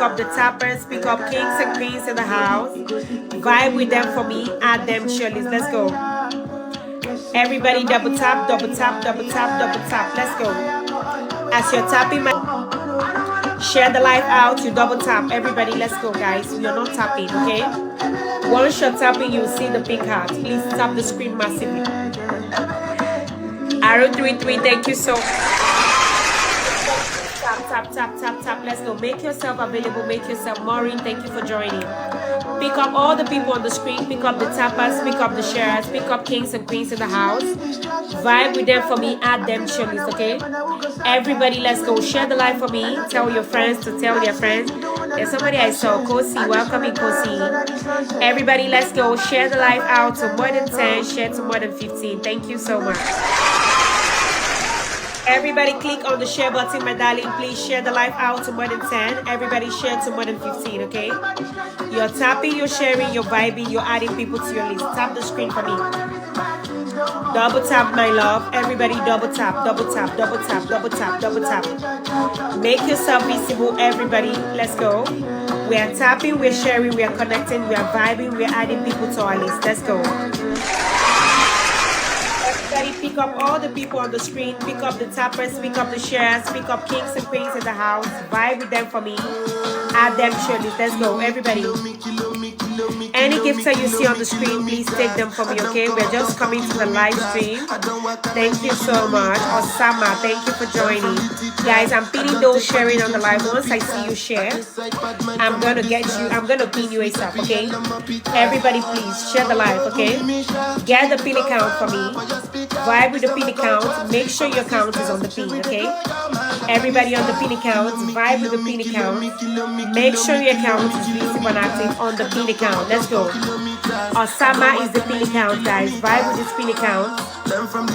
up the tappers, pick up kings and queens in the house. Vibe with them for me, add them cheerleaders. Let's go. Everybody double tap, double tap, double tap, double tap. Let's go. As you're tapping share the live out, you double tap. Everybody, let's go, guys. You're not tapping, okay? Once you're tapping, you'll see the pink heart. Please tap the screen massively. Arrow 33, thank you so much. Tap, tap, tap, tap, tap. Let's go. Make yourself available. Make yourself. Maureen, thank you for joining. Pick up all the people on the screen. Pick up the tappers. Pick up the sharers. Pick up kings and queens in the house. Vibe with them for me. Add them chilies, okay? Everybody, let's go. Share the live for me. Tell your friends to tell their friends. There's somebody I saw. Kosi, welcome in, Kosi. Everybody, let's go. Share the live out to more than 10. Share to more than 15. Thank you so much. Everybody click on the share button, my darling. Please share the live out to more than 10. Everybody share to more than 15, okay? You're tapping, you're sharing, you're vibing, you're adding people to your list. Tap the screen for me. Double tap, my love. Everybody double tap, double tap, double tap, double tap, double tap. Make yourself visible, everybody. Let's go. We are tapping, we're sharing, we are connecting, we are vibing, we are adding people to our list. Let's go. Everybody pick up all the people on the screen. Pick up the tappers, pick up the shares, pick up kings and queens in the house. Vibe with them for me. Add them surely. Let's go, everybody. Any gifts that you see on the screen, please take them for me, okay? We're just coming to the live stream. Thank you so much. Osama, thank you for joining. Guys, I'm pinning those sharing on the live. Once I see you share, I'm gonna pin you ASAP, okay? Everybody, please share the live, okay? Get the pin account for me. Vibe with the pin account. Make sure your account is on the pin, okay? Everybody on the pin account, vibe with the pin account. Make sure your account is visible and active on the pin account. Let's go. Osama is the pin account, guys. Vibe with this pin account.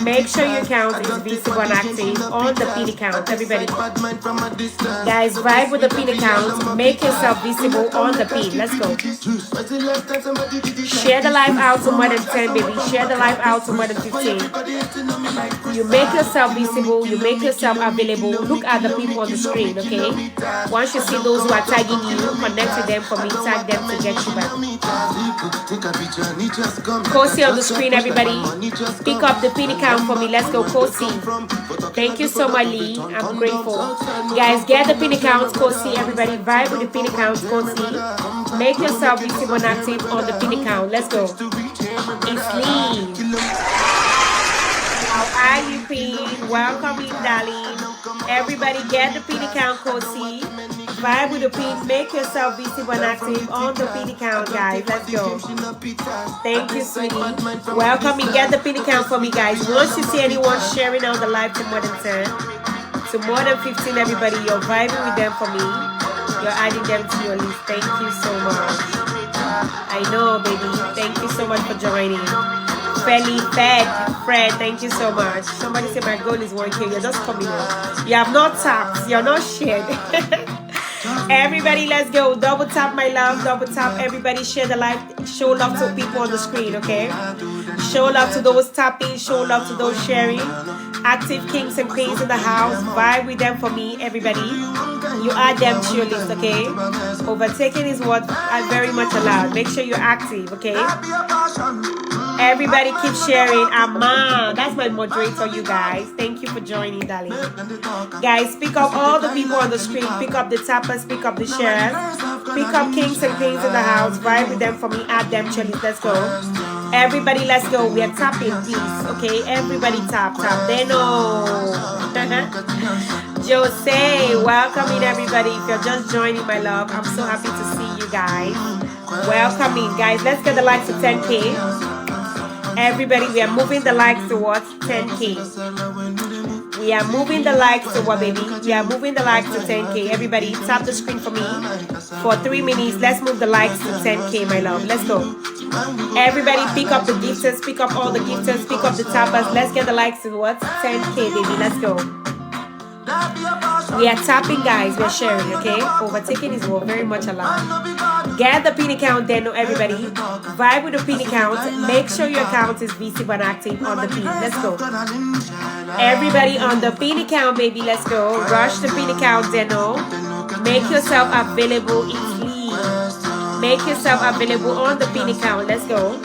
Make sure your account is visible and active on the pin account. Everybody. Guys, vibe with the pin account. Make yourself visible on the pin. Let's go. Share the live out to more than 10, baby. Share the live out to more than 15. You make yourself visible. You make yourself available. Look at the people on the screen, okay? Once you see those who are tagging you, connect with them for me. Tag them to get you back. Kosi on the screen, everybody. Pick up the pin account for me. Let's go, Kosi. Thank you so much, Lee. I'm grateful. Guys, get the pin account, Kosi. Everybody, vibe with the pin account, Kosi. Make yourself visible and active on the pin account. Let's go. It's Lee. How are you, Pin? Welcome in, darling. Everybody, get the pin account, Kosi. Vibe with the pin. Make yourself visible and active on the pin account, guys. Let's go. Thank you, sweetie. Welcome in. Get the pin account for me, guys. Once you see anyone sharing on the live to more than 10, to more than 15, everybody, you're vibing with them for me. You're adding them to your list. Thank you so much. I know, baby. Thank you so much for joining. Fred, thank you so much. Somebody said my goal is 1K. You're just coming up. You have not tapped. You're not shared. Everybody, let's go. Double tap, my love. Double tap. Everybody, share the live. Show love to people on the screen, okay? Show love to those tapping. Show love to those sharing. Active kings and queens in the house. Vibe with them for me, everybody. You add them to your list, okay? Overtaking is what I very much allowed. Make sure you're active, okay? Everybody keep sharing. Amma, that's my moderator, you guys. Thank you for joining, darling. Guys, pick up all the people on the screen. Pick up the tappers, pick up the shares. Pick up kings and queens in the house. Vibe with them for me. Add them, chilies. Let's go. Everybody, let's go. We are tapping, please. Okay, everybody tap. They know. Jose, welcome in, everybody. If you're just joining, my love, I'm so happy to see you guys. Welcome in, guys. Let's get the likes to 10K. Everybody, we are moving the likes towards 10K. We are moving the likes to what, baby? We are moving the likes to 10K. Everybody, tap the screen for me for 3 minutes. Let's move the likes to 10K, my love. Let's go. Everybody, pick up the gifters. Pick up all the gifters. Pick up the tappers. Let's get the likes to what? 10K, baby. Let's go. We are tapping, guys. We're sharing, okay? Overtaking is what very much allowed. Get the pin account then, everybody. Vibe with the pin account. Make sure your account is visible and active on the pin. Let's go. Everybody on the pin account, baby. Let's go. Rush the pin account, Deno. Make yourself available easily. Make yourself available on the pin account. Let's go.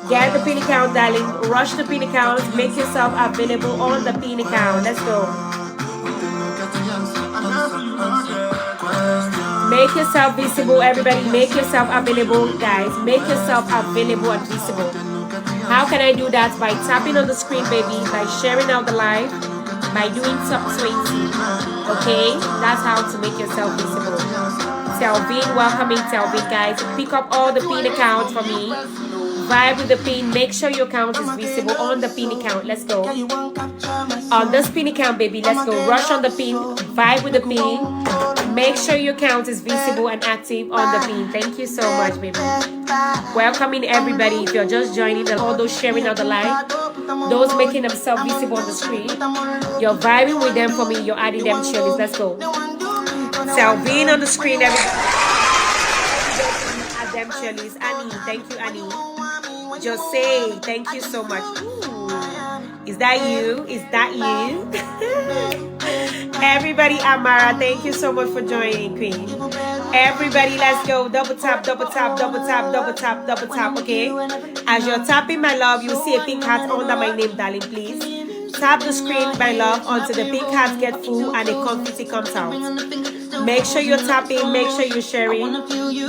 Get the pin account, darling. Rush the pin account. Make yourself available on the pin account. Let's go. Make yourself visible, everybody. Make yourself available, guys. Make yourself available and visible. How can I do that? By tapping on the screen, baby. By sharing out the live. By doing top 20. Okay? That's how to make yourself visible. Telvin, welcoming Telvin, guys. Pick up all the pin accounts for me. Vibe with the pin. Make sure your account is visible on the pin account. Let's go. On this pin account, baby. Let's go. Rush on the pin. Vibe with the pin. Make sure your account is visible and active on the pin. Thank you so much, baby. Welcoming everybody. If you're just joining, all those sharing out the live, those making themselves visible on the screen, you're vibing with them for me. You're adding them cheerleaders. Let's go. Selvian on the screen, everybody. Add them cheerleaders. Annie, thank you, Annie. Jose, thank you so much. Ooh. Is that you? Is that you? Everybody, Amara, thank you so much for joining, Queen. Everybody, let's go. Double tap, double tap, double tap, double tap, double tap, okay? As you're tapping, my love, you'll see a pink heart under my name, darling, please. Tap the screen, my love, until the pink hearts get full and the confetti comes out. Make sure you're tapping, make sure you're sharing,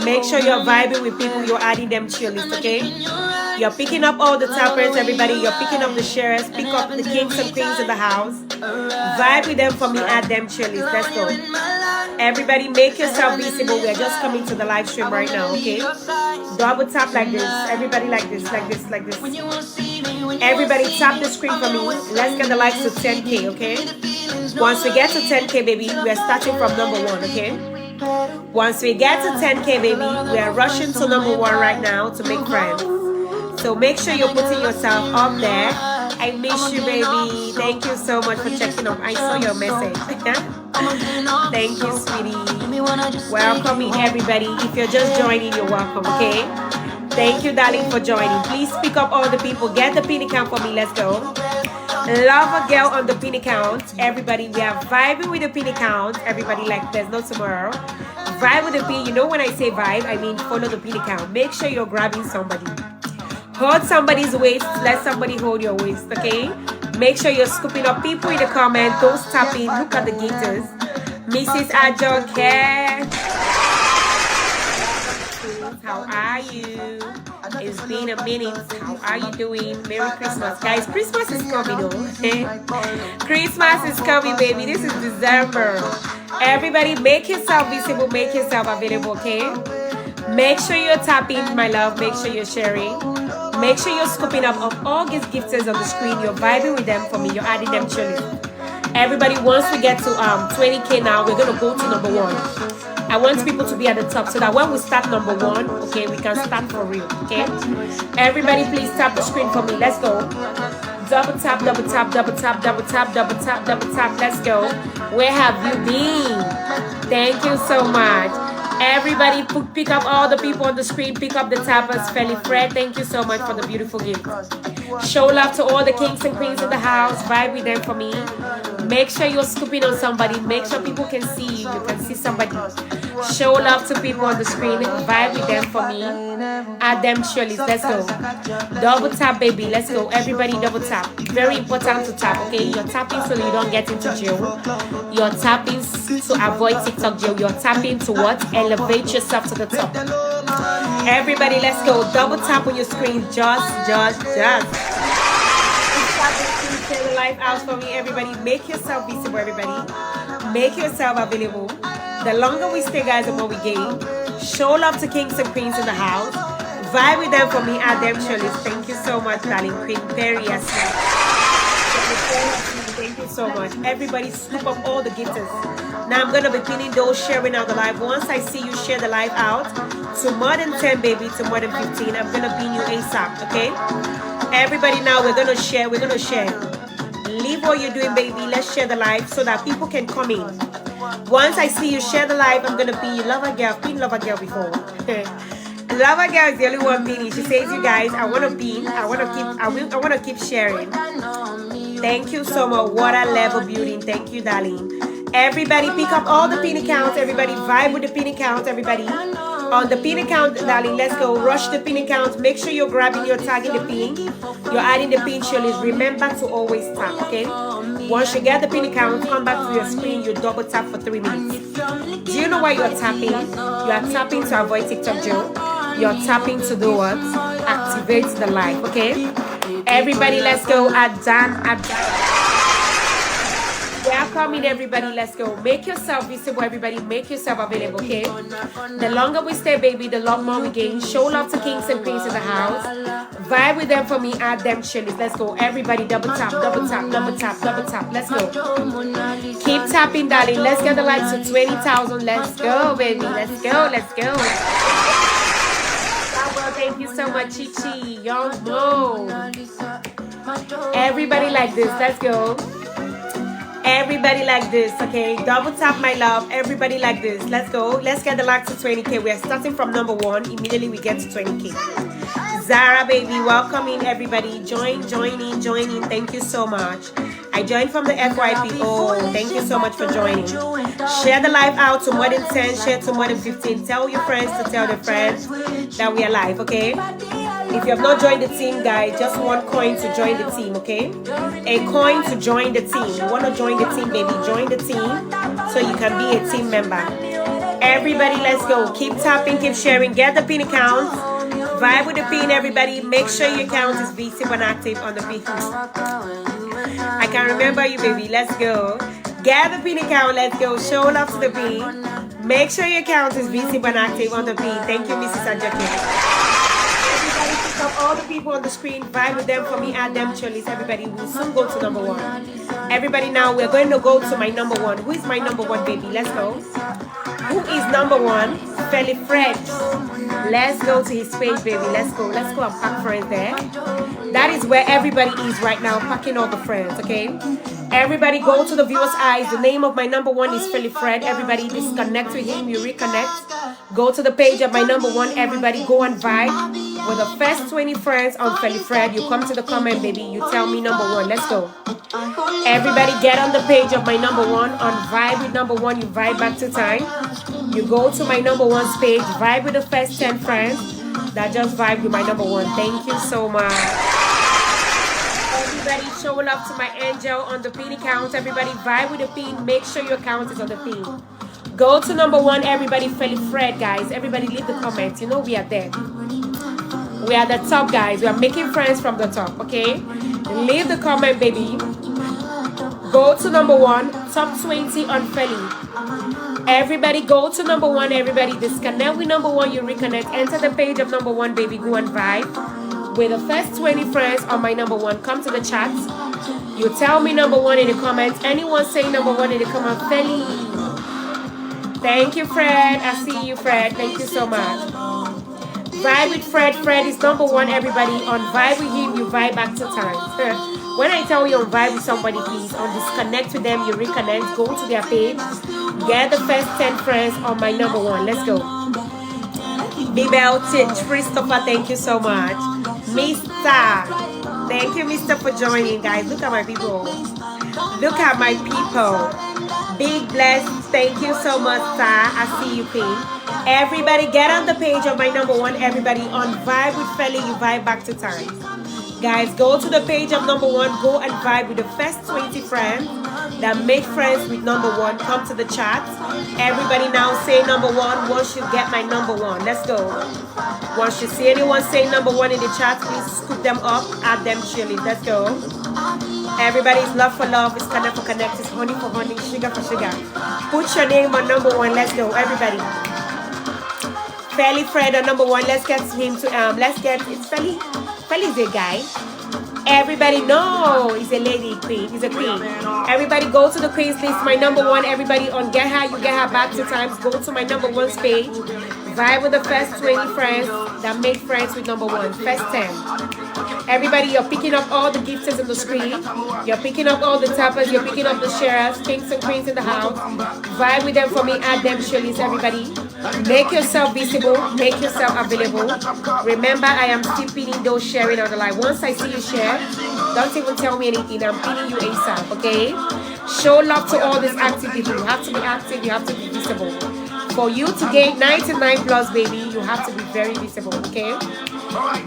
make sure you're vibing with people, you're adding them to your list, okay? You're picking up all the tappers, everybody. You're picking up the sharers. Pick up the kings and queens in the house. Vibe with them for me. Add them cheerleaders. Let's go. Everybody, make yourself visible. We're just coming to the live stream right now, okay? Double tap like this. Everybody like this, like this, like this. Everybody tap the screen for me. Let's get the likes to 10K, okay? Once we get to 10K, baby, we're starting from number 1, okay? Once we get to 10K, baby, we are rushing to number 1 right now to make friends. So make sure you're putting yourself up there. I miss you, baby. Thank you so much for checking up. I saw your message. Thank you, sweetie. Welcoming everybody. If you're just joining, you're welcome, okay? Thank you, darling, for joining. Please pick up all the people. Get the pin account for me. Let's go. Love a girl on the pin account. Everybody, we are vibing with the pin account. Everybody, like there's no tomorrow. Vibe with the pin. You know when I say vibe, I mean follow the pin account. Make sure you're grabbing somebody. Hold somebody's waist. Let somebody hold your waist, okay? Make sure you're scooping up people in the comments. Those tapping. Look at the gators. Mrs. Ajoke. How are you? It's been a minute. How are you doing? Merry Christmas. Guys, Christmas is coming, oh. Christmas is coming, baby. This is December. Everybody, make yourself visible. Make yourself available, okay? Make sure you're tapping, my love. Make sure you're sharing. Make sure you're scooping up of all these gifters on the screen. You're vibing with them for me. You're adding them to it. Everybody, once we get to 20K now, we're going to go to number 1. I want people to be at the top so that when we start number 1, okay, we can start for real, okay? Everybody, please tap the screen for me. Let's go. Double tap, double tap, double tap, double tap, double tap, double tap. Let's go. Where have you been? Thank you so much. Everybody, pick up all the people on the screen. Pick up the tappers. Felly Fred, thank you so much for the beautiful gift. Show love to all the kings and queens in the house. Vibe with them for me. Make sure you're scooping on somebody. Make sure people can see you. You can see somebody. Show love to people on the screen. Vibe with them for me. Add them cheerleaders. Let's go. Double tap, baby. Let's go. Everybody double tap. Very important to tap, okay? You're tapping so you don't get into jail. You're tapping to avoid TikTok jail. You're tapping to what? Elevate yourself to the top. Everybody, let's go. Double tap on your screen. Just. Share the live out for me, everybody. Make yourself visible, everybody. Make yourself available. The longer we stay, guys, the more we gain. Show love to kings and queens in the house. Vibe with them for me. Add them cheerleaders. Thank you so much, darling. Queen Perry. Thank you so much. Everybody, scoop up all the gifters. Now I'm going to be pinning those sharing out the live. Once I see you share the live out to more than 10, baby, to more than 15, I'm going to pin you ASAP, okay? Everybody, now we're going to share. We're going to share. Leave what you're doing, baby. Let's share the live so that people can come in. Once I see you share the live, I'm going to pin you. Lover girl. Pin lover girl before. Lover girl is the only one pinning. She says, you guys, I want to pin. I want to keep sharing. Thank you so much. Water level building. Thank you, darling. Everybody pick up all the pin accounts. Everybody vibe with the pin accounts. Everybody on the pin account, darling. Let's go. Rush the pin accounts. Make sure you're grabbing, you're tagging the pin. You're adding the pin shirley. Remember to always tap, okay? Once you get the pin account, come back to your screen. You double tap for 3 minutes. Do you know why you're tapping? You are tapping to avoid TikTok Joe. You're tapping to do what? Activate the live, okay? Everybody, let's go. Adan. Welcome in, everybody. Let's go. Make yourself visible, everybody. Make yourself available, okay? The longer we stay, baby, the lot more we gain. Show love to kings and queens in the house. Vibe with them for me. Add them chilies. Let's go. Everybody, double tap, double tap, double tap, double tap. Let's go. Keep tapping, darling. Let's get the likes to 20,000. Let's go, baby. Let's go. Let's go. Thank you so much, Chichi. Young Mo. Everybody like this. Let's go. Everybody like this, okay? Double tap, my love. Everybody like this. Let's go. Let's get the like to 20K. We are starting from number 1. Immediately we get to 20K. Zara, baby, welcome in, everybody. Join in. Thank you so much. I joined from the FYP. Oh, thank you so much for joining. Share the live out to more than 10. Share to more than 15. Tell your friends to tell their friends that we are live, okay? If you have not joined the team, guys, just 1 coin to join the team, okay? A coin to join the team. You want to join the team, baby? Join the team so you can be a team member. Everybody, let's go. Keep tapping, keep sharing. Get the pin accounts. Vibe with the pin, everybody. Make sure your account is visible and active on the pin. I can remember you, baby. Let's go. Get the pin account. Let's go. Show love to the pin. Make sure your account is visible and active on the pin. Thank you, Mrs. Ajaki. Up all the people on the screen, vibe with them for me, add them chilies. Everybody will soon go to number 1. Everybody, now we're going to go to my number 1. Who is my number 1, baby? Let's go. Who is number 1? Felly Fred. Let's go to his page, baby. Let's go and pack friends there. That is where everybody is right now, packing all the friends, okay? Everybody go to the viewer's eyes. The name of my number 1 is Felly Fred. Everybody disconnect with him, you reconnect. Go to the page of my number 1. Everybody go and vibe with the first 20 friends on Felly Fred. You come to the comment, baby. You tell me number 1. Let's go. Everybody get on the page of my number 1. On vibe with number 1, you vibe back to time. You go to my number 1's page. Vibe with the first 10 friends that just vibe with my number 1. Thank you so much. Everybody show love to my angel on the pin account. Everybody vibe with the pin. Make sure your account is on the pin. Go to number 1, everybody. Felly Fred, guys. Everybody leave the comments. You know we are there. We are the top, guys. We are making friends from the top, okay? Leave the comment, baby. Go to number 1, top 20 on Felly. Everybody go to number 1. Everybody disconnect with number 1. You reconnect. Enter the page of number 1, baby. Go and vibe with the first 20 friends on my number 1. Come to the chat. You tell me number 1 in the comments. Anyone saying number 1 in the comment, Felly. Thank you, Fred. I see you, Fred. Thank you so much. Vibe with Fred. Fred is number 1, everybody. On vibe with him, you vibe back to time. When I tell you on vibe with somebody, please, on disconnect with them, you reconnect. Go to their page. Get the first 10 friends on my number 1. Let's go. Bibel Titch, Christopher, thank you so much. Mr. Thank you, Mr. for joining, guys. Look at my people. Look at my people. Big bless. Thank you so much, sir. I see you, Queen. Everybody get on the page of my number 1. Everybody on vibe with Felly, you vibe back to time. Guys, go to the page of number 1. Go and vibe with the first 20 friends that make friends with number 1. Come to the chat. Everybody now say number 1 once you get my number 1. Let's go. Once you see anyone say number 1 in the chat, please scoop them up. Add them chili. Let's go. Everybody's love for love. It's connect for connect. It's honey for honey. Sugar for sugar. Put your name on number 1. Let's go. Everybody. Felly Fred on number 1. Let's get him to it's Felly. Felly's a guy. Everybody, no, he's a lady queen. He's a queen. Everybody go to the queen's list. My number 1. Everybody on get her. You get her back to times. Go to my number 1's page. Vibe with the first 20 friends that make friends with number 1. First 10. Everybody, you're picking up all the gifters on the screen. You're picking up all the tappers. You're picking up the sharers, kings and queens in the house. Vibe with them for me. Add them chilies, everybody. Make yourself visible. Make yourself available. Remember, I am still pinning those sharing on the live. Once I see you share, don't even tell me anything. I'm pinning you ASAP, okay? Show love to all these active people. You have to be active. You have to be visible. For you to gain 99 plus, baby, you have to be very visible, okay?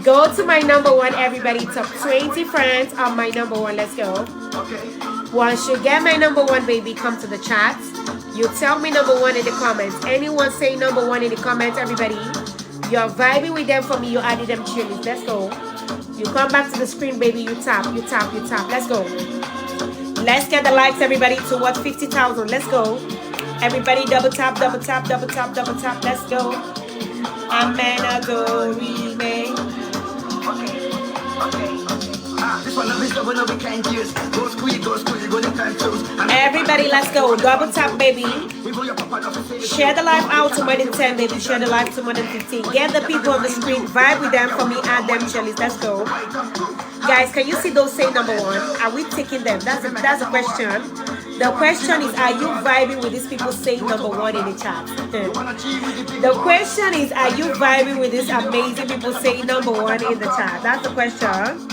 Go to my number one, everybody. Top 20 friends on my number one. Let's go. Once you get my number one, baby, come to the chat. You tell me number one in the comments. Anyone say number one in the comments, everybody. You're vibing with them for me. You added them to your list. Let's go. You come back to the screen, baby. You tap, you tap, you tap. Let's go. Let's get the likes, everybody, to what? 50,000. Let's go. Everybody double tap, double tap, double tap, double tap. Let's go. Amen. Adore me. Everybody, let's go. Double tap, baby. Share the live out to more than 10, baby. Share the live to more than 15. Get the people on the screen. Vibe with them for me. Add them, Shelly. Let's go. Guys, can you see those say number one? Are we taking them? That's a question. The question is, are you vibing with these people saying number one in the chat? The question is, are you vibing with these amazing people saying number one in the chat? That's the question.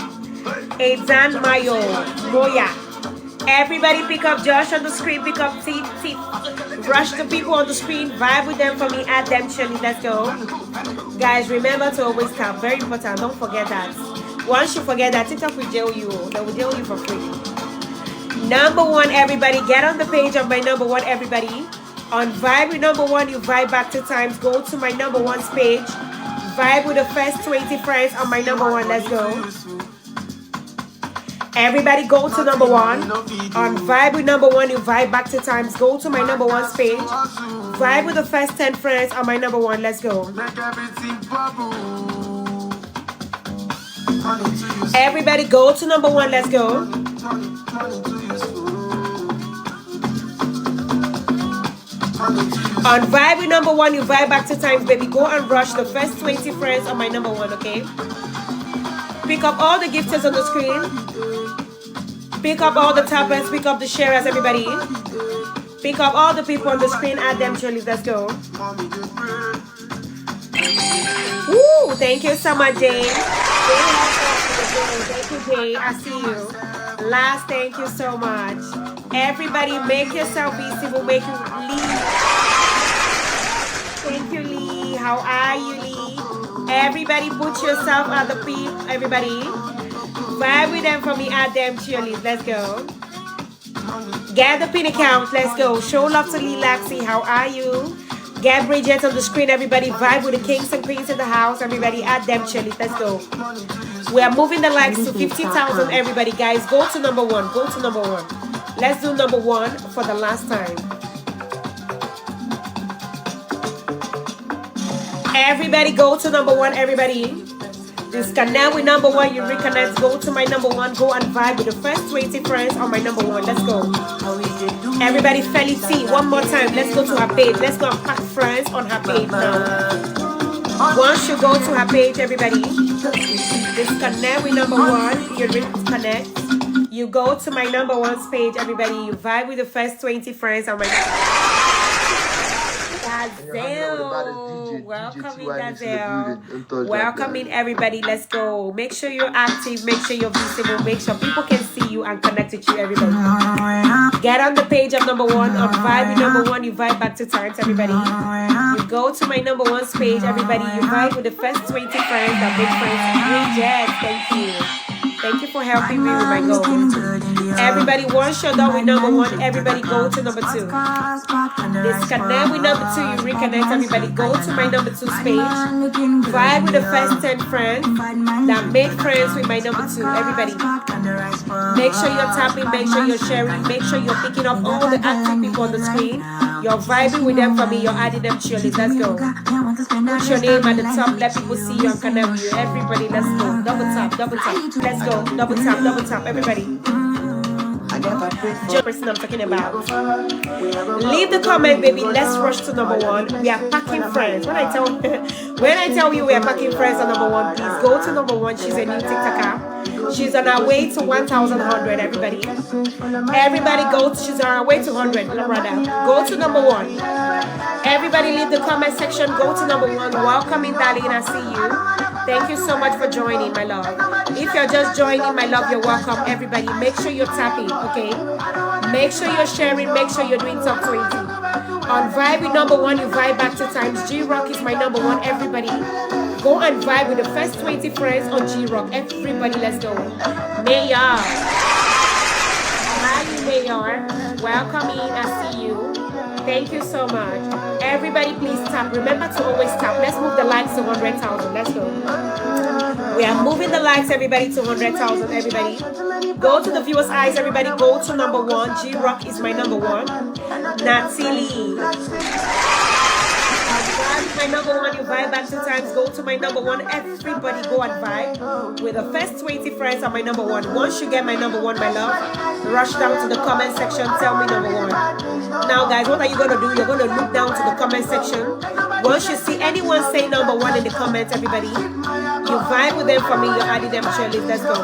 Ezan Mayo, Moya. Everybody pick up Josh on the screen, pick up T. Rush the people on the screen, vibe with them for me, add them, Shelly. Let's go. Guys, remember to always tap. Very important. Don't forget that. Once you forget that, TikTok will jail you. They will jail you for free. Number one, everybody, get on the page of my number one, everybody. On Vibe with number one, you vibe back to times. Go to my number one's page. Vibe with the first 20 friends on my number one. Let's go. Everybody go to number one. On Vibe with number one, you vibe back to times. Go to my number one's page. Vibe with the first 10 friends on my number one. Let's go. Everybody go to number one. Let's go. On Vibe with number one, you vibe back to times, baby. Go and rush the first 20 friends on my number one, okay? Pick up all the gifters on the screen. Pick up all the tappers. Pick up the sharers, everybody. Pick up all the people on the screen. Add them, Charlie. Let's go. Woo! Thank you so much, Jay. Thank you, Jay. I see you. Last, thank you so much. Everybody, make yourself visible. Make you Lee. Thank you, Lee. How are you, Lee? Everybody, put yourself at the peep. Everybody, vibe with them for me. Add them, cheerleaders. Let's go. Get the pin account. Let's go. Show love to Lee Laxi. How are you? Get Bridget on the screen. Everybody, vibe with the kings and queens in the house. Everybody, add them, cheerleaders. Let's go. We are moving the likes to 50,000. Everybody, guys, go to number one. Go to number one. Let's do number one for the last time. Everybody go to number one, everybody. Disconnect with number one, you reconnect. Go to my number one, go and vibe with the first 20 friends on my number one. Let's go. Everybody, Felly T, one more time. Let's go to her page. Let's go and pack friends on her page now. Once you go to her page, everybody, disconnect with number one, you reconnect. You go to my number one's page, everybody. You vibe with the first 20 friends on my Gazelle. Welcome in, Gazelle. Welcome in, everybody. Let's go. Make sure you're active. Make sure you're visible. Make sure people can see you and connect with you, everybody. Get on the page of number one. On Vibe with number one, you vibe back to times, everybody. You go to my number one's page, everybody. You vibe with the first 20 friends that make friends. Bridget, thank you. Thank you for helping me with my goal. Everybody, once you're done with number one, everybody go to number two. Disconnect with number two, you reconnect. Everybody go to my number two's page. Vibe with the first 10 friends that make friends with my number two. Everybody, make sure you're tapping, make sure you're sharing, make sure you're picking up all the active people on the screen. You're vibing with them for me, you're adding them to your list. Let's go. Put your name at the top, let people see you and connect with you. Everybody, let's go. Double tap, double tap. Let's go. Double tap, everybody. Just person I'm talking about. Leave the comment, baby. Let's rush to number one. We are packing friends. When I tell you we are packing friends on number one, please go to number one. She's a new TikToker. She's on her way to 1,100. Everybody, she's on her way to 100. Rather, go to number one. Everybody, leave the comment section. Go to number one. Welcome in, darling. I see you. Thank you so much for joining, my love. If you're just joining, my love, you're welcome. Everybody, make sure you're tapping, okay? Make sure you're sharing. Make sure you're doing top 20. On Vibe with number 1, you vibe back 2 times. G-Rock is my number 1. Everybody, go and vibe with the first 20 friends on G-Rock. Everybody, let's go. Mayor. Hi, Mayor. Welcome in. I see you. Thank you so much. Everybody, please tap. Remember to always tap. Let's move the likes to 100,000. Let's go. We are moving the likes, everybody, to 100,000. Everybody, go to the viewers' eyes. Everybody, go to number 1. G-Rock is my number 1. Natsili. My number 1, you vibe back 2 times. Go to my number 1. Everybody go and vibe with the first 20 friends on my number 1. Once you get my number 1, my love, rush down to the comment section. Tell me number 1. Now, guys, what are you gonna do? You're gonna look down to the comment section. Once you see anyone say number 1 in the comments, everybody, you vibe with them for me. You're adding them to your list. Let's go.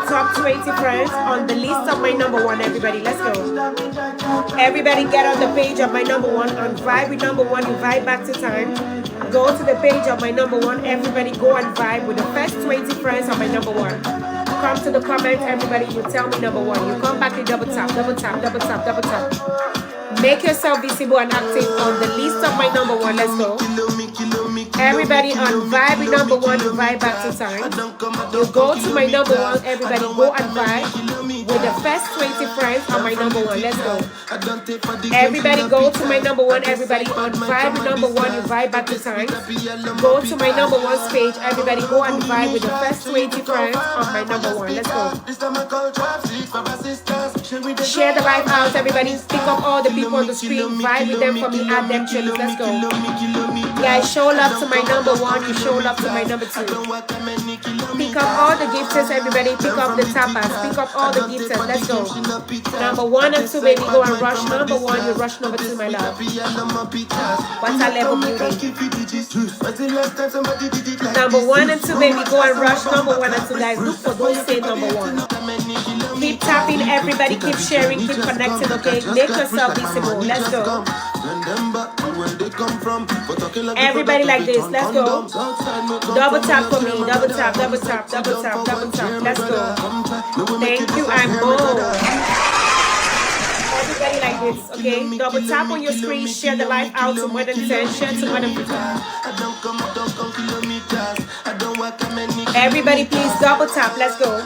Top 20 friends on the list of my number 1. Everybody, let's go. Everybody, get on the page of my number 1. On Vibe with number 1, you vibe back 2 times. Go to the page of my number 1. Everybody, go and vibe with the first 20 friends on my number 1. Come to the comments, everybody. You tell me number 1. You come back and double tap, double tap, double tap, double tap. Make yourself visible and active on the list of my number 1. Let's go. Everybody on Vibe with number 1, you vibe back 2 times. You go to my number 1. Everybody go and vibe with the first 20 friends on my number 1. Let's go. Everybody go to my number 1. Everybody on Vibe with number 1, you vibe back 2 times. Go to my number 1's page. Everybody go and vibe with the first 20 friends on my number 1. Let's go. Share the live out, everybody. Pick up all the people on the screen. Vibe with them for me. Add them to. Let's go. Guys, show love to my number 1. You show love to my number 2. Pick up all the gifters, everybody. Pick up the tapas. Pick up all the gifters. Let's go. Number 1 and 2, baby. Go and rush number 1. You rush number 2, my love. What's our level beauty? Number 1 and 2, baby. Go and rush number 1 and 2, guys. Look for those say number 1. Keep tapping, everybody. Keep sharing. Keep connecting, okay? Make yourself visible. Let's go. Everybody like this. Let's go. Double tap for me. Double tap, double tap, double tap, double tap. Let's go. Thank you, I'm Mo. Everybody like this, okay? Double tap on your screen. Share the live out to more than 10. Share to more than 50. Everybody, please double tap. Let's go.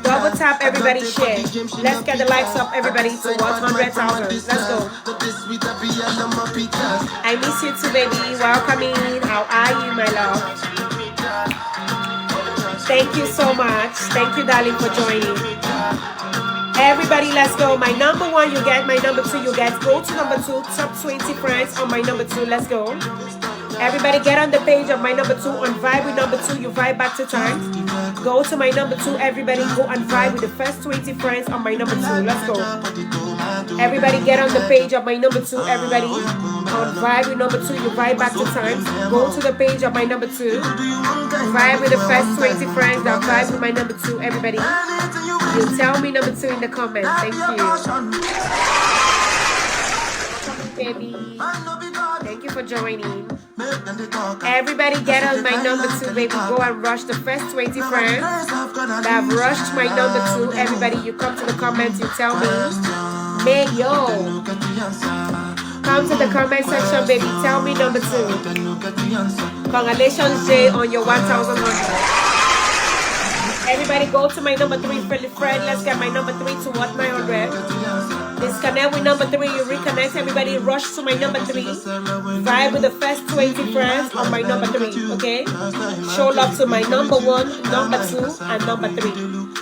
Double tap, everybody. Share. Let's get the likes up, everybody, to 100,000. Let's go. I miss you too, baby. Welcome in. How are you, my love? Thank you so much. Thank you, darling, for joining. Everybody, let's go. My number 1, you get. My number 2, you get. Go to number 2. Top 20 friends on my number 2. Let's go. Everybody get on the page of my number 2. On Vibe with number 2, you vibe back 2 times. Go to my number 2. Everybody go and vibe with the first 20 friends on my number 2. Let's go. Everybody get on the page of my number 2. Everybody on Vibe with number 2, you vibe back 2 times. Go to the page of my number 2. Vibe with the first 20 friends that vibe with my number 2. Everybody, you tell me number 2 in the comments. Thank you. Baby. Thank you for joining. Everybody get on my number 2, baby. Go and rush the first 20 friends that have rushed my number 2. Everybody, you come to the comments, you tell me. Mayo. Come to the comment section, baby. Tell me number 2. Congratulations, Jay, on your 1,100. Everybody go to my number 3, friendly friend. Let's get my number 3 to what, 900. Disconnect with number 3. You reconnect. Everybody rush to my number 3. Vibe with the first 20 friends on my number 3. Okay? Show love to my number 1, number 2, and number 3.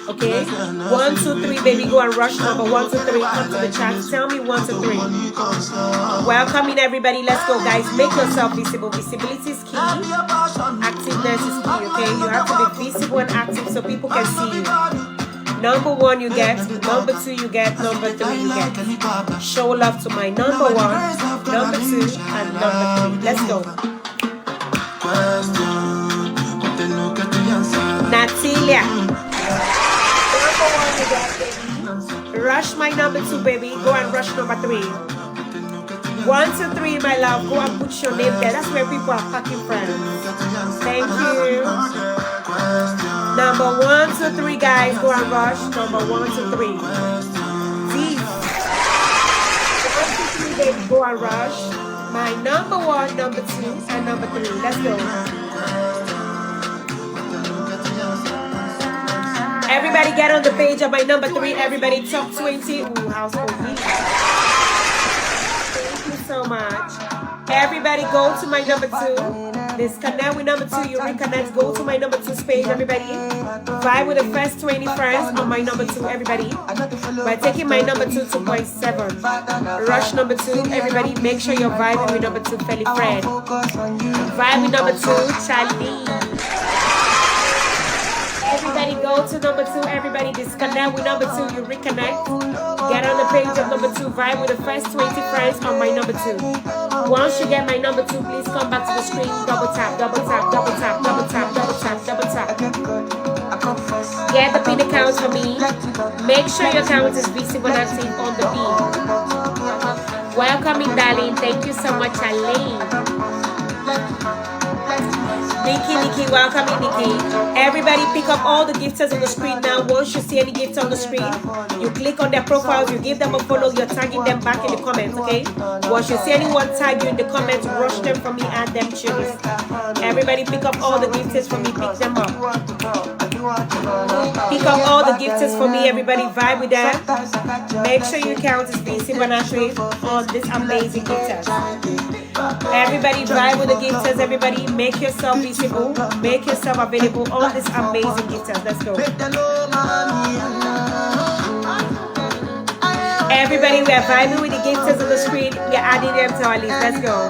Okay? 1, 2, 3, baby. Go and rush number 1, 2, 3. Come to the chat. Tell me 1, 2, 3. Welcome in, everybody. Let's go, guys. Make yourself visible. Visibility is key. Activeness is key. Okay? You have to be visible and active so people can see you. Number 1 you get, number 2 you get, number 3 you get. Show love to my number 1, number 2, and number 3. Let's go. Natalia. Number 1 you get, baby. Rush my number 2, baby. Go and rush number 3. 1, 2, 3, my love. Go and put your name there. That's where people are fucking friends. Thank you. Number 1, 2, 3, guys. Go and rush. Number 1, 2, 3. baby, go and rush. My number 1, number 2, and number 3. Let's go. Everybody get on the page of my number 3. Everybody top 20. Ooh, household heat. Thank you so much. Everybody go to my number 2. Disconnect with number 2. You reconnect. Go to my number 2 page. Everybody vibe with the first 20 friends on my number 2. Everybody by taking my number 2 2.7. Rush number 2. Everybody make sure you're vibing with number 2. Felly Fred. Vibe with number 2. Charlie. Everybody go to number 2. Everybody disconnect with number 2. You reconnect. Get on the page of number 2. Vibe with the first 20 friends on my number 2. Once you get my number 2, please come back to the screen. Double tap, double tap, double tap, double tap, double tap, double tap. Get the pin account for me. Make sure your account is visible and active on the pin. Welcome in, darling. Thank you so much, Aline. Nikki, welcome in, Nikki. Everybody pick up all the gifters on the screen now. Once you see any gift on the screen, you click on their profiles, you give them a follow, you're tagging them back in the comments, okay? Once you see anyone tag you in the comments, rush them for me, add them to your list. Everybody pick up all the gifters for me, pick them up. Pick up all the gifters for me, everybody vibe with them. Make sure your account is visible and active on this amazing gifters. Everybody vibe with the gifters. Everybody make yourself visible, make yourself available on this amazing gifters. Let's go. Everybody, we are vibing with the gifters on the screen. We are adding them to our list. Let's go.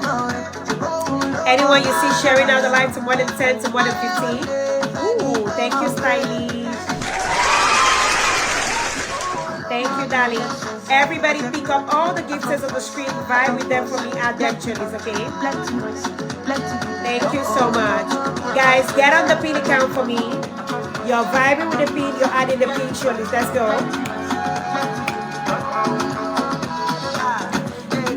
Anyone you see sharing out the live to more than 10 to more than 15. Ooh, thank you, Stylish. Thank you, darling. Everybody pick up all the gifters on the screen, vibe with them for me, add them to list, okay? Thank you so much. Guys, get on the pin account for me. You're vibing with the pin, you're adding the pin to your list. Let's go.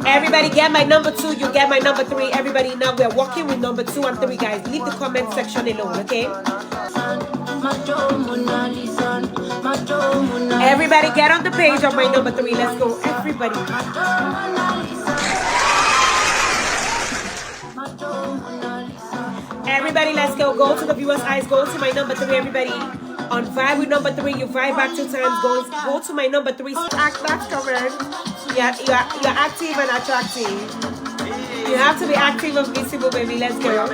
Everybody get my number 2, you get my number 3. Everybody, now we're working with number 2 and 3, guys. Leave the comment section alone, okay? Everybody get on the page of my number 3. Let's go. Everybody. Everybody, let's go. Go to the viewer's eyes. Go to my number 3, everybody. On vibe with number 3, you vibe back 2 times. Go to my number 3. That's covered. You're active and attractive. You have to be active and visible, baby. Let's go.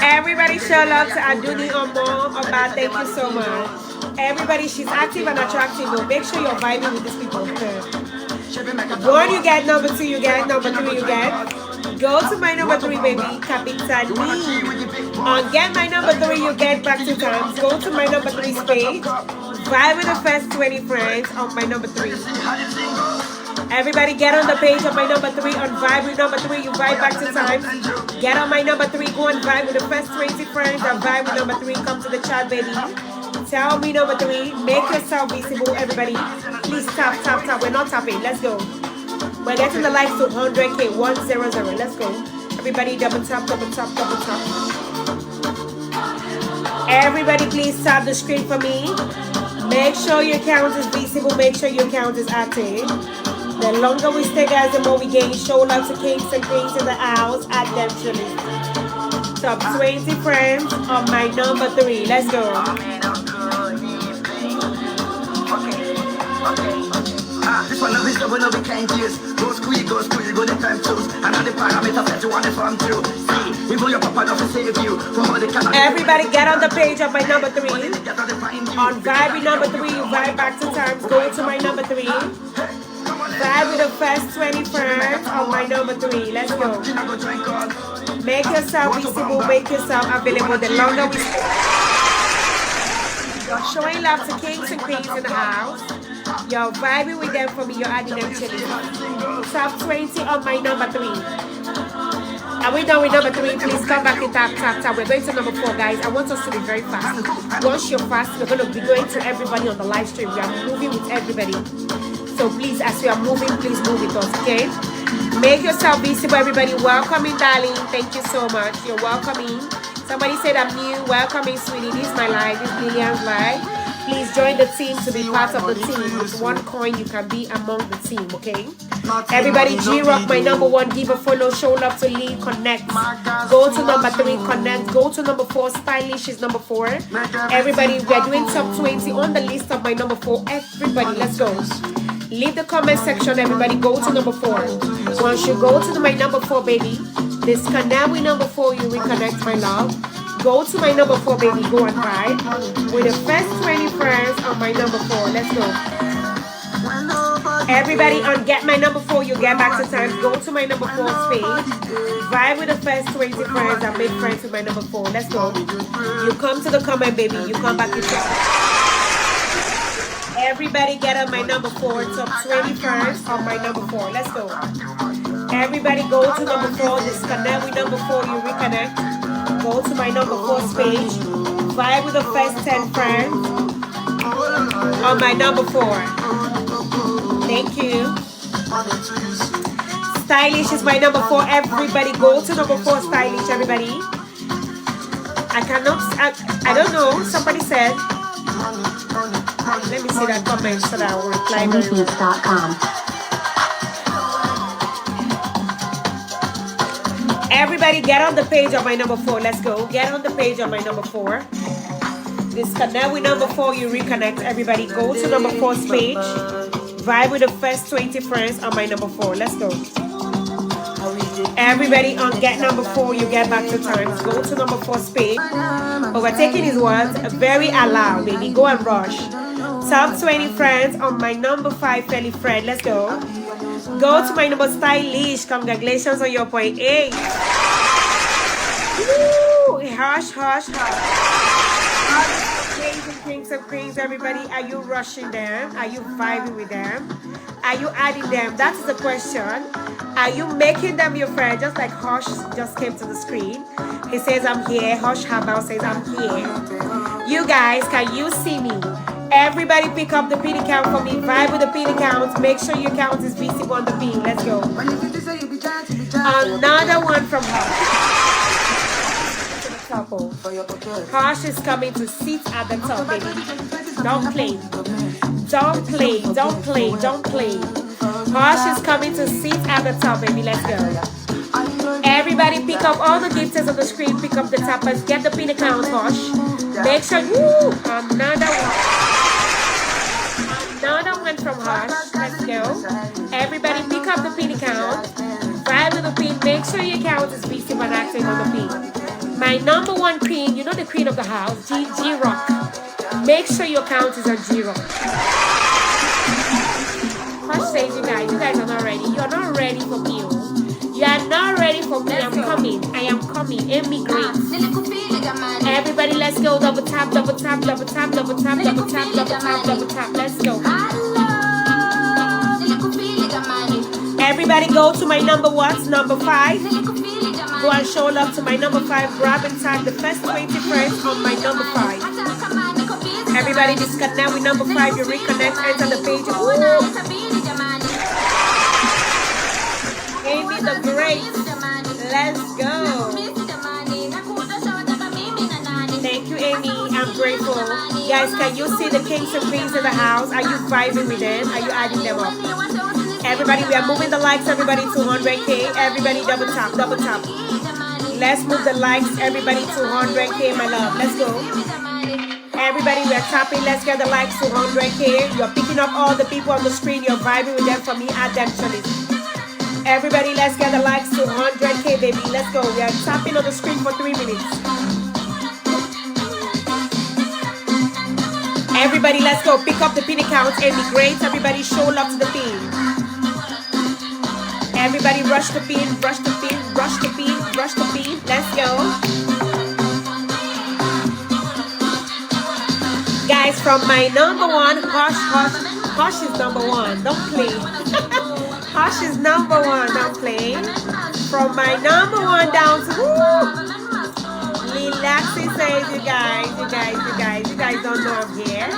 Everybody show love to Aduni Omo Oba. Thank you so much. Everybody, she's active and attractive. So make sure you're vibing with these people. One, you get number 2, you get number 3, you get. Go to my number 3, baby. Capitani. On get my number 3, you get back 2 times. Go to my number 3 page. Vibe with the first 20 friends on my number 3. Everybody get on the page of my number 3. On vibe with number 3, you vibe back 2 times. Get on my number 3, go and vibe with the first 20 friends. And vibe with number 3, come to the chat, baby. Tell me number 3, make yourself visible, everybody. Please tap, tap, tap. We're not tapping. Let's go. We're getting the likes to 100K, 100. Let's go. Everybody double tap, double tap, double tap. Everybody please tap the screen for me. Make sure your account is visible. Make sure your account is active. The longer we stay, guys, the more we gain. Show love to kings and queens in the house. Add them to me. Top 20 friends on my number 3. Let's go. This one of his love will be kind years. Go school, you go the time choose. Another parameter that you want to farm through. See, we will your papa not to save you. Everybody get on the page of my number 3. On vibe number 3, you vibe back 2 times. Go to my number 3. Vibe with the first 20 friends on my number 3. Let's go. Make yourself visible, make yourself available. The longer we stay. You're showing love to kings and queens in the house. You're vibing with them for me. You're adding them to me. Top 20 on my number 3. Are we done with number 3? Please come back and tap, tap, tap. We're going to number 4, guys. I want us to be very fast. Once you're fast, we're going to be going to everybody on the live stream. We are moving with everybody. So please, as we are moving, please move with us, okay? Make yourself visible, everybody. Welcoming, darling. Thank you so much. You're welcoming. Somebody said I'm new. Welcoming, sweetie. This is my live. This is Lilian's live. Please join the team to be part of the team. With 1 coin, you can be among the team, okay? Everybody, G-Rock, my number 1, give a follow, show love to Lee, connect. Go to number 3, connect. Go to number 4, Stylish is number 4. Everybody, we are doing top 20 on the list of my number 4. Everybody, let's go. Leave the comment section, everybody. Go to number 4. Once you go to my number 4, baby, this canal with number 4, you reconnect, my love. Go to my number 4, baby. Go and vibe with the first 20 friends on my number 4. Let's go. Everybody on Get My Number 4, you get back to time. Go to my number 4's page. Vibe with the first 20 friends and make friends with my number 4. Let's go. You come to the comment, baby. You come back to time. Everybody get on my number 4. Top 20 friends on my number 4. Let's go. Everybody go to number 4. Disconnect with number 4. You reconnect. Go to my number 4's page. Vibe with the first 10 friends on my number 4. Thank you. Stylish is my number 4. Everybody go to number 4, Stylish, everybody. I don't know. Somebody said. Let me see that comment so that I will reply. Everybody get on the page of my number 4. Let's go. Get on the page of my number 4. Disconnect with number 4. You reconnect. Everybody go to number 4's page. Vibe with the first 20 friends on my number 4. Let's go. Everybody on Get Number 4, you get back to times. Go to number 4's page. Overtaking his words. Very allowed, baby. Go and rush. Top 20 friends on my number 5, Felly Fred. Let's go. Go to my number Stylish. Congratulations on your point 8. Woo! Hush, hush, hush. Kings and queens, everybody, are you rushing them? Are you vibing with them? Are you adding them? That is the question. Are you making them your friend? Just like Hush just came to the screen. He says, I'm here. Hush Habao says, I'm here. You guys, can you see me? Everybody pick up the pin account for me. Vibe with the pin account. Make sure your account is visible on the pin. Let's go. Another one from Hush. Hush is coming to sit at the top, baby. Don't play. Don't play. Don't play. Don't play. Hush is coming to sit at the top, baby. Let's go. Everybody pick up all the gifters on the screen. Pick up the tappers. Get the pin account, Hush. Make sure you... Another one from Hush. Let's go. Everybody pick up the pin account. Vibe with the pin. Make sure your account is visible and active on the pin. My number 1 queen, you know the queen of the house, G-Rock. Make sure your account is on G-Rock. Hush says you guys are not ready. You are not ready for me. You are not ready for me. I'm coming. I am coming. Immigrate. Everybody, let's go. Double tap, double tap, double tap, double tap, double tap, double tap, double tap. Let's go. Everybody go to my number what? Number 5. Go and show love to my number 5. Grab and tag the first 20 friends on my number 5. Everybody disconnect with number 5. You reconnect, enter the page. Ooh. Amy the Great. Let's go. Thank you, Amy. I'm grateful. Guys, can you see the kings and queens in the house? Are you vibing with them? Are you adding them up? Everybody, we are moving the likes. Everybody to 100K. Everybody double tap, double tap. Let's move the likes. Everybody to 100K, my love. Let's go. Everybody, we are tapping. Let's get the likes to 100K. You're picking up all the people on the screen. You're vibing with them for me. Add them to this. Everybody, let's get the likes to 100K, baby. Let's go. We are tapping on the screen for 3 minutes. Everybody, let's go. Pick up the pin account and be great. Everybody, show love to the pin. Everybody rush the pin, rush the pin, rush the pin, rush the pin. Let's go. Guys, from my number 1, Hush is number 1. Don't play. Hush is number 1. Don't play. From my number 1 down to Relaxing says you guys don't know I'm here.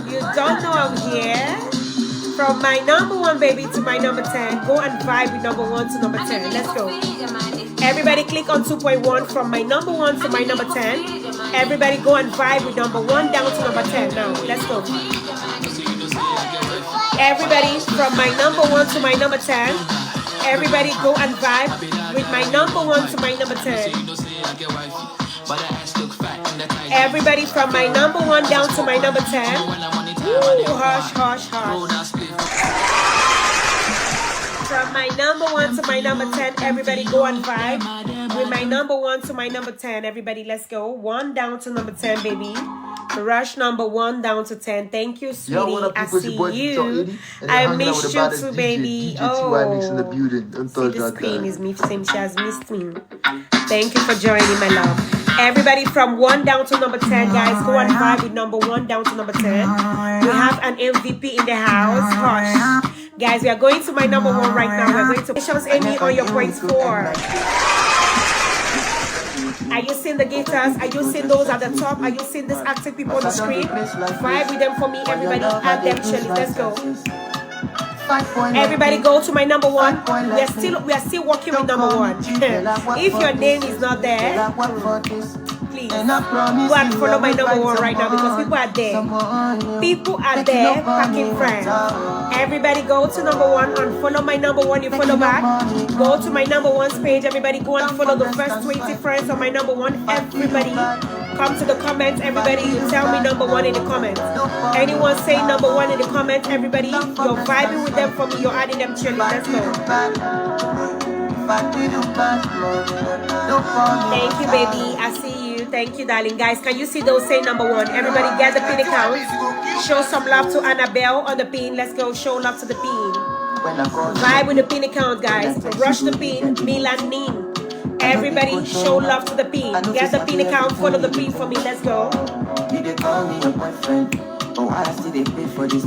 You don't know I'm here. From my number 1 baby to my number 10, go and vibe with number 1 to number 10. Let's go. Everybody click on 2.1 from my number 1 to my number 10. Everybody go and vibe with number 1 down to number 10 now. Let's go. Everybody from my number 1 to my number 10. Everybody go and vibe with my number 1 to my number 10. Everybody from my number 1 down to my number 10. Ooh, hush, hush, hush. From my number 1 to my number 10, everybody go and vibe with my number 1 to my number 10. Everybody, let's go. 1 down to number 10, baby. Rush number 1 down to 10. Thank you, sweetie. I see you. I missed you too, baby. Oh, see, the screen is missing. She has missed me. Thank you for joining, my love. Everybody from 1 down to number 10, guys, go and vibe with number 1 down to number 10. We have an MVP in the house. Gosh. Guys, we are going to my number 1 right now. We're going to Congratulations, Amy, on your points 4. Are you seeing the gators? Are you seeing those at the top? Are you seeing these active people on the screen? Vibe with them for me, everybody. Add them, Shelly. Let's go. Everybody go to my number 1. We are still working with number 1. If your name is not there, please go and follow my number 1 right now because people are there. People are there packing friends. Everybody go to number 1 and follow my number 1. You follow back. Go to my number 1's page. Everybody go and follow the first 20 friends on my number 1. Everybody come to the comments. Everybody, you tell me number 1 in the comments. Anyone say number 1 in the comments? Everybody, you're vibing with them for me. You're adding them chilling. Let's go. Thank you, baby. I see you. Thank you, darling. Guys, can you see those say number 1? Everybody get the pin account. Show some love to Annabelle on the pin. Let's go. Show love to the pin. Vibe with the pin account, guys. Rush the pin. Milan Ning. Everybody show love to the pin. Get the pin account. Follow the pin for me. Let's go.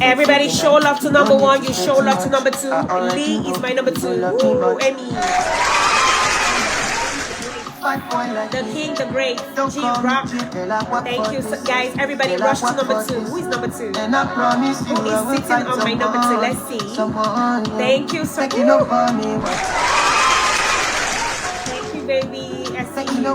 Everybody show love to number 1. You show love to number 2. Lee is my number 2. Ooh, Emmy. The king, the great, G-Rock. Thank you, guys. Everybody rush to number 2. Who is number 2? Who is sitting on my number 2? Let's see. Thank you so much. Thank you, baby. I see you.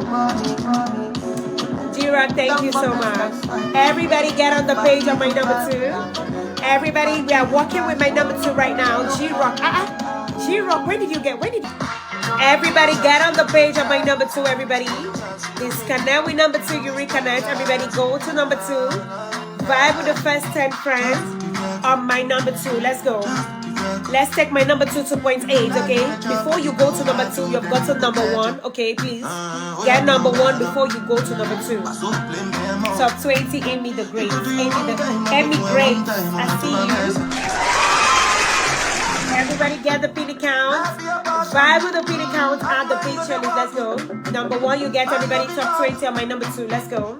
G-Rock, thank you so much. Everybody get on the page of my number 2. Everybody, we are working with my number 2 right now. G-Rock. G-Rock, where did you get? Everybody get on the page of my number 2, everybody. Disconnect with number 2, you reconnect. Everybody go to number 2. Vibe with the first 10 friends on my number 2. Let's go. Let's take my number 2 to point 8, okay? Before you go to number 2, you've got to number 1, okay? Please get number 1 before you go to number 2. Top 20, Amy the Great. Amy Great. I see you. Everybody get the pin account. Vibe with the pin account. Add the picture. Let's go. Number 1, you get everybody top 20 on my number 2. Let's go.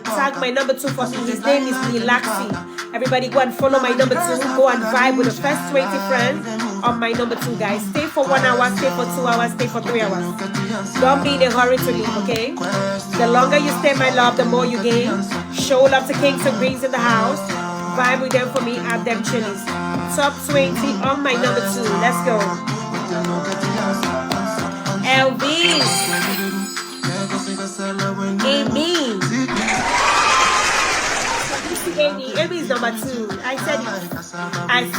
Tag my number 2 for me. His name is Nilaxi. Everybody go and follow my number 2. Go and vibe with the first 20 friends on my number 2, guys. Stay for 1 hour, stay for 2 hours, stay for 3 hours. Don't be in a hurry to leave, okay? The longer you stay, my love, the more you gain. Show love to kings and queens in the house. Vibe with them for me. Add them chilies. Top 20 on my number 2. Let's go. Elvis. Amy. Amy is number 2. I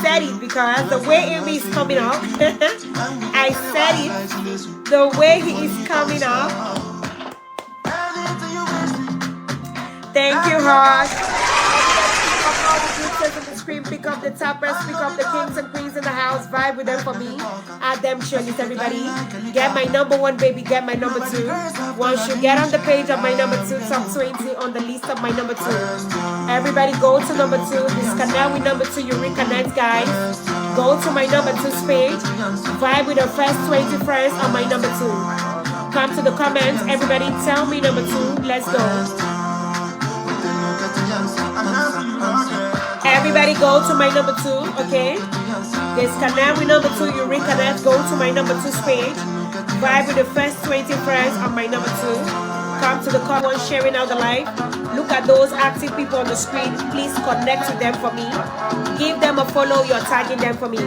said it because the way Amy is coming up. I said it. The way he is coming up. Thank you, Hush. Pick up the toppers, pick up the kings and queens in the house. Vibe with them for me. Add them chilies, everybody. Get my number 1, baby. Get my number 2. Once you get on the page of my number 2, top 20 on the list of my number 2. Everybody go to number 2. Disconnect with number 2. You reconnect, guys. Go to my number 2's page. Vibe with the first 20 friends on my number 2. Come to the comments. Everybody tell me number 2. Let's go. Everybody go to my number 2, okay? Disconnect with number 2, you reconnect, go to my number 2's page. Vibe with the first 20 friends on my number 2. come to the comment sharing out the live. Look at those active people on the screen. Please connect with them for me. Give them a follow. You're tagging them for me.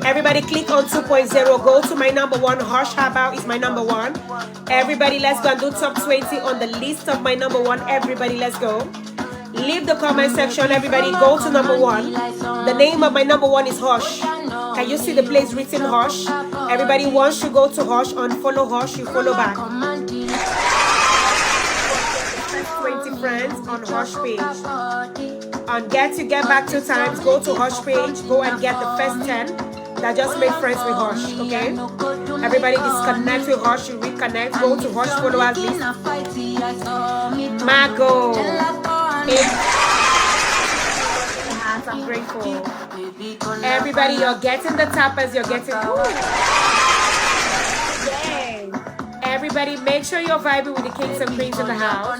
Everybody click on 2.0. Go to my number one. Hush Habao is my number one. Everybody, let's go and do top 20 on the list of my number one. Everybody, let's go. Leave the comment section. Everybody, go to number one. The name of my number one is Hush. Can you see the place written Hush? Everybody, once you go to Hush, unfollow Hush, you follow back. 20 friends on Hush page. On Get Back 2 times, go to Hush page. Go and get the first 10 that just made friends with Hush, okay? Everybody disconnect with Hush, you reconnect. Go to Hush followers list. Margot. I'm grateful. Everybody, you're getting the tappers, you're getting. Yay! Everybody, make sure you're vibing with the kings and queens in the house.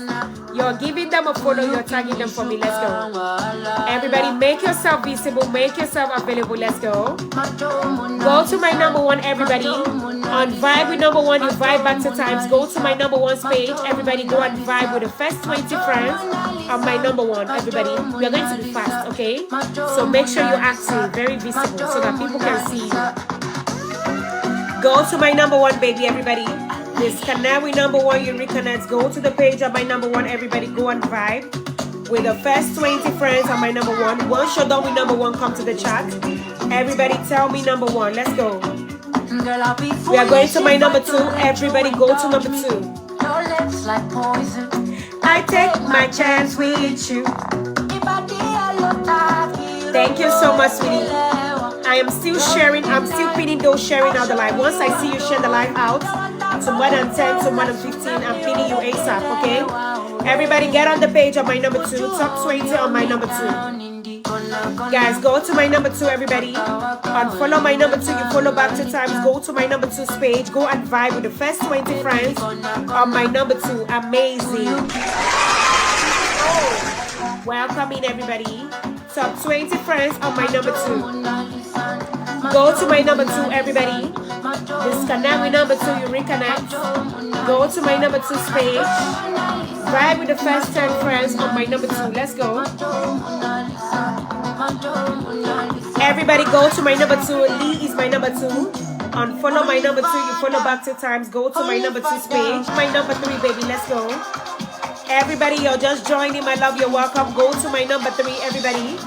You're giving them a follow, you're tagging them for me. Let's go. Everybody, make yourself visible, make yourself available. Let's go. Go to my number one, everybody. On Vibe with number one, you vibe back 2 times. Go to my number one's page. Everybody, go and vibe with the first 20 friends on my number one. Everybody, we are going to be fast, okay? So make sure you're active, very visible, so that people can see you. Go to my number one, baby, everybody. Disconnect with number one, you reconnect. Go to the page of my number one, everybody. Go and vibe with the first 20 friends on my number one. Once you're done with number one, come to the chat. Everybody, tell me number one. Let's go. We are going to my number two. Everybody, go to number 2. I take my chance with you. Thank you so much, sweetie. I am still sharing. I'm still pinning those sharing out the live. Once I see you share the live out to more than 10, to more than 15, I'm pinning you ASAP, okay? Everybody get on the page of my number 2. Top 20 on my number 2. Guys, go to my number 2, everybody. Unfollow my number 2. You follow back 2 times. Go to my number 2's page. Go and vibe with the first 20 friends on my number 2. Amazing. Welcome in, everybody. Top 20 friends on my number 2. Go to my number 2, everybody. Disconnect with number 2, you reconnect. Go to my number 2's page. Vibe with the first 10 friends on my number 2. Let's go. Everybody go to my number 2. Lee is my number 2. Unfollow my number 2, you follow back 2 times. Go to my number 2's page. My number 3, baby, let's go. Everybody, you're just joining. My love, you're welcome. Go to my number 3, everybody.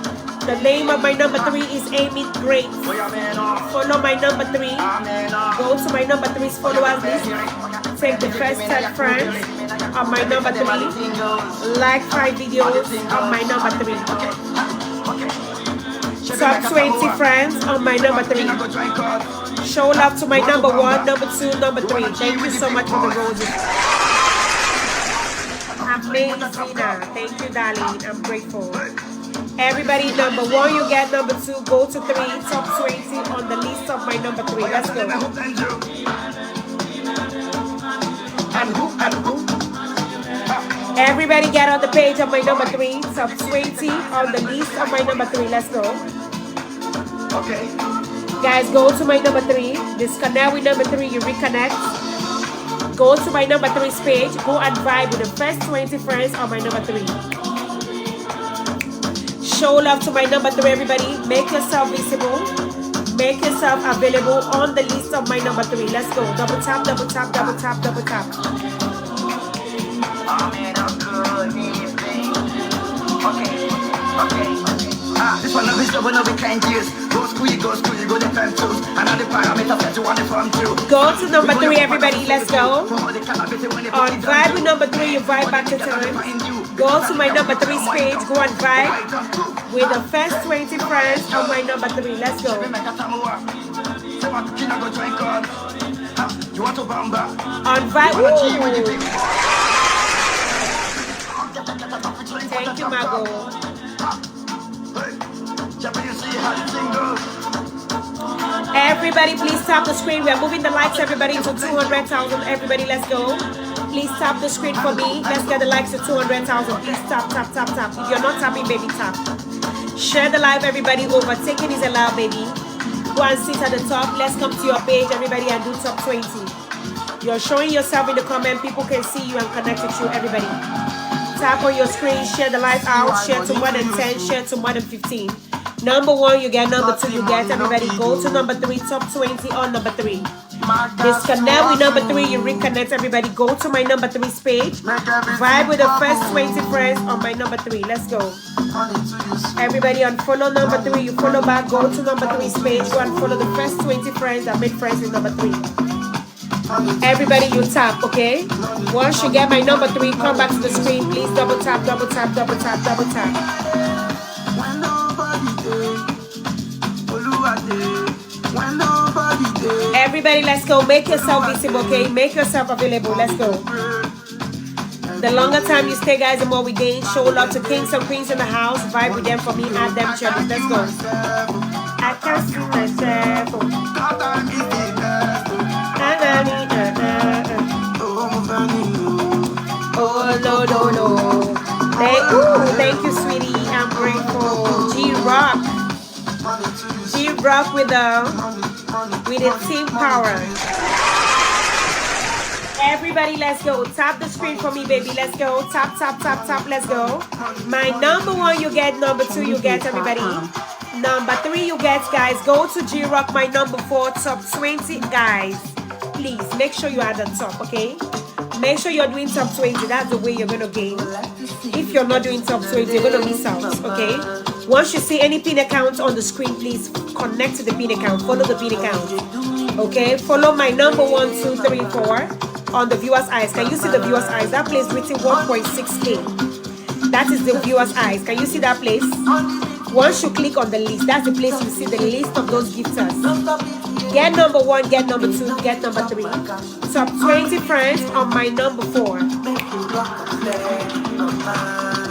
The name of my number 3 is Amy Great. Follow my number 3. Go to my number 3's followers list. Take the first 10 friends on my number 3. Like 5 videos on my number 3. Top 20 friends on my number 3. Show love to my number 1, number 2, number 3. Thank you so much for the roses. Amazing, Zina. Thank you, darling. I'm grateful. Everybody, number 1, you get number 2. Go to 3. Top 20 on the list of my number 3. Let's go. Everybody get on the page of my number 3. Top 20 on the list of my number 3. Let's go. Okay. Guys, go to my number 3. Disconnect with number 3. You reconnect. Go to my number 3's page. Go and vibe with the first 20 friends on my number 3. Show love to my number 3, everybody. Make yourself visible. Make yourself available on the list of my number 3. Let's go. Double tap, double tap, double tap, double tap. This one of his double no be kind years. Go school, you go the time too. Another parameter that you want to from too. Go to number 3, everybody. Let's go. On vibe with number 3, you vibe back to time. Go to my number 3's page. Go and vibe with the first 20 friends on my number 3. Let's go. On vibe. Thank you, Margot. Everybody, please tap the screen. We are moving the likes, everybody, to 200,000. Everybody, let's go. Please tap the screen for me. Let's get the likes to 200,000. Please tap, tap, tap, tap. If you're not tapping, baby, tap. Share the live, everybody. Overtaking is allowed, baby. Go and sit at the top. Let's come to your page, everybody, and do top 20. You're showing yourself in the comment. People can see you and connect with you, everybody. Tap on your screen, share the live out, share to more than 10, share to more than 15. Number 1, you get. Number 2, you get. Everybody go to number 3, top 20 on number 3. Disconnect with number 3, you reconnect. Everybody go to my number 3's page. Vibe with the first 20 friends on my number 3. Let's go. Everybody unfollow number 3, you follow back, go to number 3's page, go and follow the first 20 friends that made friends with number 3. Everybody you tap, okay? Once you get my number 3, come back to the screen. Please double tap, double tap, double tap, double tap. Everybody, let's go. Make yourself visible, okay? Make yourself available. Let's go. The longer time you stay, guys, the more we gain. Show love to kings and queens in the house. Vibe with them for me. Add them cherries. Let's go. I can see myself. Oh, no, no, no. Thank you, sweetie. I'm grateful. G-Rock. G-Rock with the team power. Everybody, let's go. Tap the screen for me, baby. Let's go. Tap, tap, tap, tap. Let's go. My number 1, you get. Number 2, you get, everybody. Number 3, you get, guys. Go to G-Rock, my number 4, top 20, guys. Please, make sure you are at the top, okay? Make sure you're doing top 20. That's the way you're going to gain. If you're not doing top 20, you're going to miss out, okay? Once you see any pin account on the screen, please connect to the pin account. Follow the pin account, okay? Follow my number 1, 2, 3, 4 on the viewer's eyes. Can you see the viewer's eyes? That place written 1.6K. That is the viewer's eyes. Can you see that place? Once you click on the list, that's the place you see the list of those gifters. Get number 1, get number 2, get number 3. Top 20 friends on my number 4.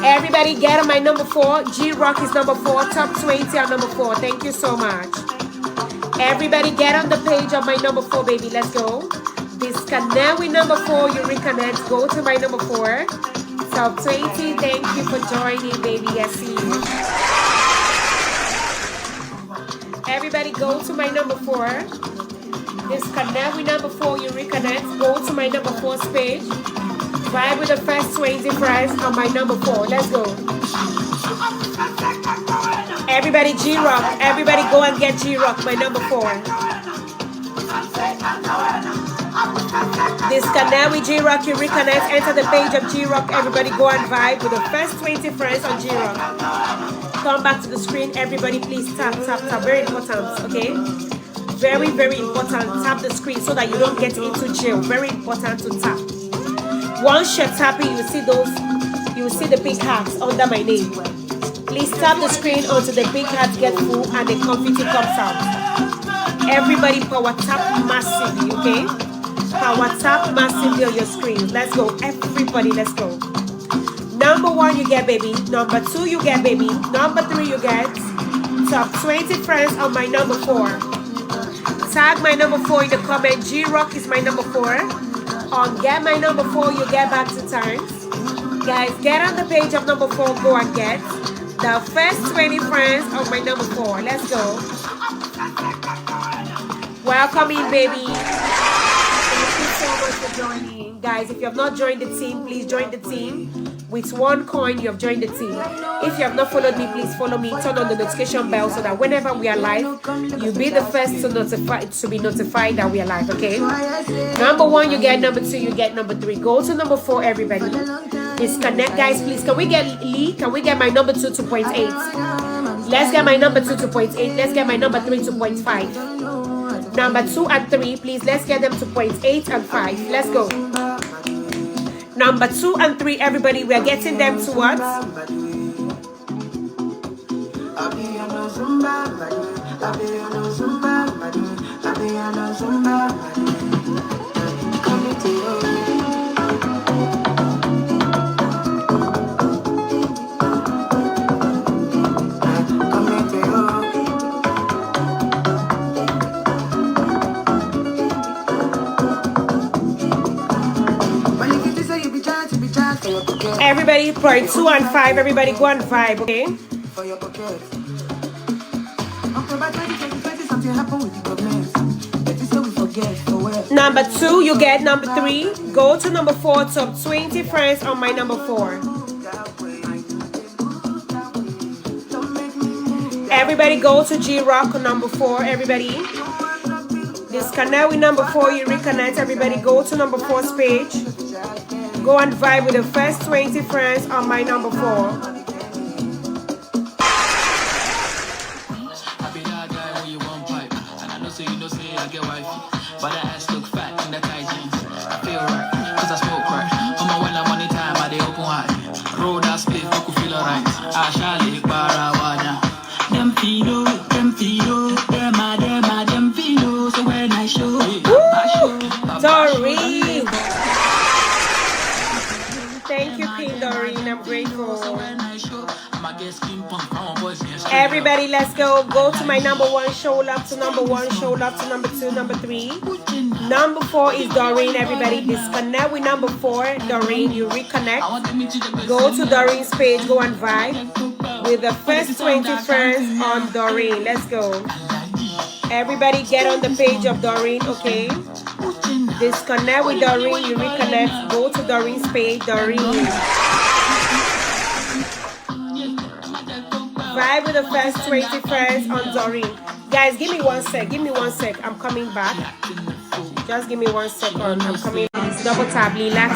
Everybody get on my number 4. G-Rock is number 4. Top 20 on number 4. Thank you so much. Everybody get on the page of my number 4, baby. Let's go. Disconnect with number 4. You reconnect. Go to my number 4. Top 20. Thank you for joining, baby. I see you. Everybody go to my number 4. Disconnect with number 4. You reconnect. Go to my number 4's page. Vibe with the first 20 friends on my number 4. Let's go. Everybody G-Rock. Everybody go and get G-Rock, my number 4. Disconnect with G-Rock. You reconnect. Enter the page of G-Rock. Everybody go and vibe with the first 20 friends on G-Rock. Come back to the screen. Everybody please tap, tap, tap. Very important, okay? Very, very important. Tap the screen so that you don't get into jail. Very important to tap. Once you're tapping, you will see the big hats under my name. Please tap the screen until the big hats get full and the confetti comes out. Everybody power tap massively, okay? Power tap massively on your screen. Let's go. Everybody, let's go. Number 1, you get, baby. Number 2, you get, baby. Number 3, you get. Top 20 friends on my number 4. Tag my number 4 in the comment. G-Rock is my number 4. On get my number 4, you get back to times. Guys, get on the page of number 4. Go and get the first 20 friends of my number 4. Let's go. Welcome in, baby. Thank you so much for joining. Guys, if you have not joined the team, please join the team. With 1 coin, you have joined the team. If you have not followed me, please follow me. Turn on the notification bell so that whenever we are live, you'll be the first to be notified that we are live, okay? Number 1, you get. Number 2, you get. Number 3. Go to number 4, everybody. Disconnect, guys, please. Can we get Lee? Can we get my number 2 to 0.8? Let's get my number 2 to 0.8. Let's get my number 3 to 0.5. Number 2 and 3, please. Let's get them to 0.8 and 5. Let's go. Number 2 and 3, everybody, we are getting them to what? Everybody, part 2 and 5. Everybody go and vibe, okay? For your pocket. October 2020, something happened with the government. That is how we forget. Number 2, you get number 3. Go to number 4, top 20 friends on my number 4. Everybody go to G-Rock on number 4, everybody. Disconnect with number 4, you reconnect. Everybody go to number 4's page. Go and vibe with the first 20 friends on my number 4. But the ass look fat in the tight jeans. I feel right, cause I smoke right. On my well, I'm on the time, I they open wide. Road that split, I could feel alright. I shall lick Barawana. Them fino, them fino. So when I show, Doreen! Thank you, Queen Doreen. I'm grateful. Everybody, let's go. Go to my number 1, show love to number 1, show love to number 2, number 3. Number 4 is Doreen. Everybody, disconnect with number 4, Doreen. You reconnect. Go to Doreen's page. Go and vibe with the first 20 friends on Doreen. Let's go. Everybody, get on the page of Doreen, okay? Disconnect with Doreen. You reconnect. Go to Doreen's page, Doreen. Vibe with the first 20 friends on Doreen. Guys, give me 1 sec. Give me 1 sec. I'm coming back. Just give me 1 second. I'm coming. Double tap, relax.